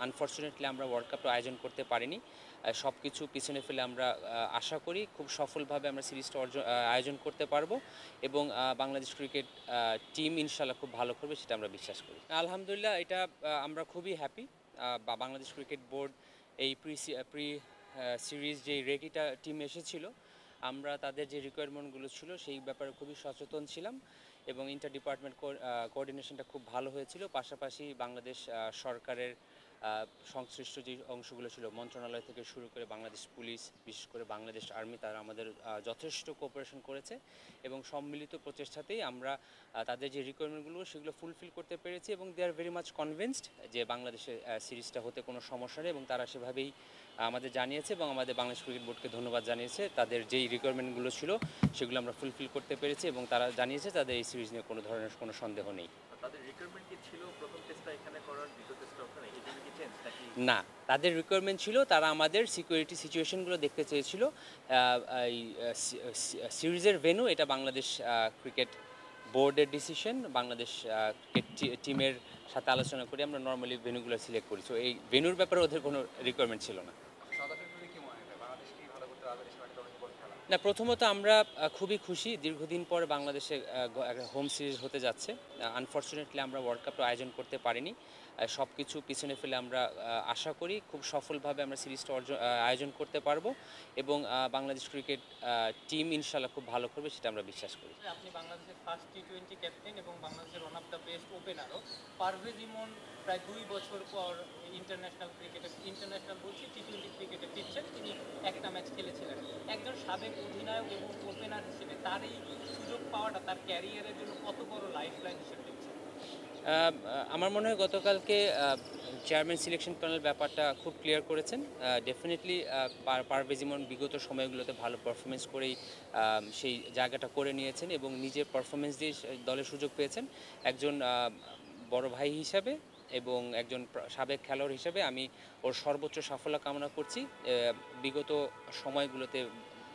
Unfortunately আমরা world কাপটা আয়োজন করতে পারিনি। সব কিছু পিছনে ফেলে আমরা আশা করি খুব সফলভাবে আমরা সিরিজটা আয়োজন করতে পারবো এবং বাংলাদেশ ক্রিকেট টিম ইনশাল্লাহ খুব ভালো করবে সেটা আমরা বিশ্বাস করি। আলহামদুলিল্লাহ এটা আমরা খুবই হ্যাপি। বা বাংলাদেশ ক্রিকেট বোর্ড এই প্রি সিরিজ যে রেগিটা টিম এসেছিল, আমরা তাদের যে রিকোয়ারমেন্টগুলো ছিল সেই ব্যাপারে খুবই সচেতন ছিলাম এবং ইন্টার ডিপার্টমেন্ট কোঅর্ডিনেশনটা খুব ভালো হয়েছিল। পাশাপাশি বাংলাদেশ সরকারের সংশ্লিষ্ট যে অংশগুলো ছিল, মন্ত্রণালয় থেকে শুরু করে বাংলাদেশ পুলিশ, বিশেষ করে বাংলাদেশ আর্মি, তারা আমাদের যথেষ্ট কোঅপারেশন করেছে এবং সম্মিলিত প্রচেষ্টাতেই আমরা তাদের যে রিকোয়ারমেন্টগুলো সেগুলো ফুলফিল করতে পেরেছি এবং দে আর ভেরি মাচ কনভিন্সড যে বাংলাদেশের সিরিজটা হতে কোনো সমস্যা নেই এবং তারা সেভাবেই আমাদের জানিয়েছে এবং আমাদের বাংলাদেশ ক্রিকেট বোর্ডকে ধন্যবাদ জানিয়েছে। তাদের যেই রিকোয়ারমেন্টগুলো ছিল সেগুলো আমরা ফুলফিল করতে পেরেছি এবং তারা জানিয়েছে তাদের এই সিরিজ নিয়ে কোনো ধরনের কোনো সন্দেহ নেই। তাদের রিকোয়ারমেন্ট কি ছিল প্রথম টেস্টটা এখানে করার, দ্বিতীয় টেস্টটা ওখানে, এই জন্য কি চেঞ্জ নাকি? না, তাদের রিকোয়ারমেন্ট ছিল তারা আমাদের সিকিউরিটি সিচুয়েশনগুলো দেখতে চেয়েছিল। এই সিরিজের ভেন্যু এটা বাংলাদেশ ক্রিকেট বোর্ডের ডিসিশন। বাংলাদেশ ক্রিকেট টিমের সাথে আলোচনা করে আমরা নর্মালি ভেন্যুগুলো সিলেক্ট করি। সো এই ভেন্যুর ব্যাপারে ওদের কোনো রিকোয়ারমেন্ট ছিল না। না, প্রথমত আমরা খুবই খুশি, দীর্ঘদিন পর বাংলাদেশে হোম সিরিজ হতে যাচ্ছে। আনফরচুনেটলি আমরা ওয়ার্ল্ড কাপটা আয়োজন করতে পারিনি। সব কিছু পিছনে ফেলে আমরা আশা করি খুব সফলভাবে আমরা সিরিজটা আয়োজন করতে পারবো এবং বাংলাদেশ ক্রিকেট টিম ইনশাল্লাহ খুব ভালো করবে সেটা আমরা বিশ্বাস করি। আপনি বাংলাদেশের ফার্স্ট টি-20 ক্যাপ্টেন এবং বাংলাদেশের ওয়ান অফ দ্য বেস্ট ওপেনারও। পারভেজ ইমন প্রায় 2 বছর পর ইন্টারন্যাশনাল বলছি টি-20 ক্রিকেটে ফিরছেন। তিনি একটা ম্যাচ খেলেছিলেন। একজন সাবেক অধিনায়ক এবং ওপেনার হিসেবে তার এই সুযোগ পাওয়াটা তার ক্যারিয়ারের জন্য কত বড় লাইফলাইন হিসেবে দেখছেন? আমার মনে হয় গতকালকে চেয়ারম্যান সিলেকশন প্যানেল ব্যাপারটা খুব ক্লিয়ার করেছেন। ডেফিনেটলি পারভেজ ইমন বিগত সময়গুলোতে ভালো পারফরমেন্স করেই সেই জায়গাটা করে নিয়েছেন এবং নিজের পারফরমেন্স দিয়ে দলের সুযোগ পেয়েছেন। একজন বড় ভাই হিসাবে এবং একজন সাবেক খেলোয়াড় হিসেবে আমি ওর সর্বোচ্চ সাফল্য কামনা করছি। বিগত সময়গুলোতে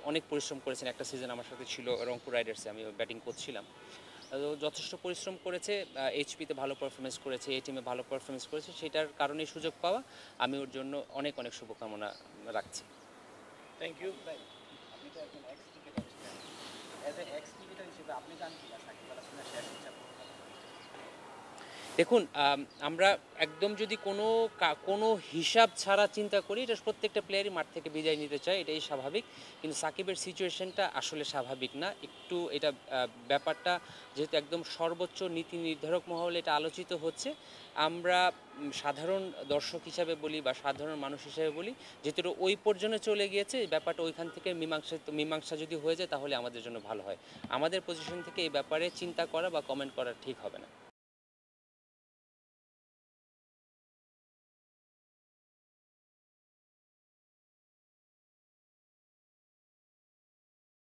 অনেক পরিশ্রম করেছেন। একটা সিজন আমার সাথে ছিল রংপুর রাইডার্সে, আমি ব্যাটিং করছিলাম। যথেষ্ট পরিশ্রম করেছে, এইচপিতে ভালো পারফরমেন্স করেছে, এই টিমে ভালো পারফরমেন্স করেছে, সেটার কারণেই সুযোগ পাওয়া। আমি ওর জন্য অনেক অনেক শুভকামনা রাখছি। Thank you. আপনি তো একজন এক্স ক্রিকেটার ছিলেন, অ্যাজ এ এক্স ক্রিকেটার হিসেবে আপনি জানেন কিনা সাকিব আল হাসানের শেষ ইচ্ছা? দেখুন, আমরা একদম যদি কোনো হিসাব ছাড়া চিন্তা করি, এটা প্রত্যেকটা প্লেয়ারই মাঠ থেকে বিদায় নিতে চায়, এটাই স্বাভাবিক। কিন্তু সাকিবের সিচুয়েশনটা আসলে স্বাভাবিক না। একটু এটা ব্যাপারটা যেহেতু একদম সর্বোচ্চ নীতি নির্ধারক মহলে এটা আলোচিত হচ্ছে, আমরা সাধারণ দর্শক হিসাবে বলি বা সাধারণ মানুষ হিসাবে বলি, যেহেতু ওই পর্যন্ত চলে গিয়েছে ব্যাপারটা, ওইখান থেকে মীমাংসা যদি হয়ে যায় তাহলে আমাদের জন্য ভালো হয়। আমাদের পজিশন থেকে এই ব্যাপারে চিন্তা করা বা কমেন্ট করা ঠিক হবে না।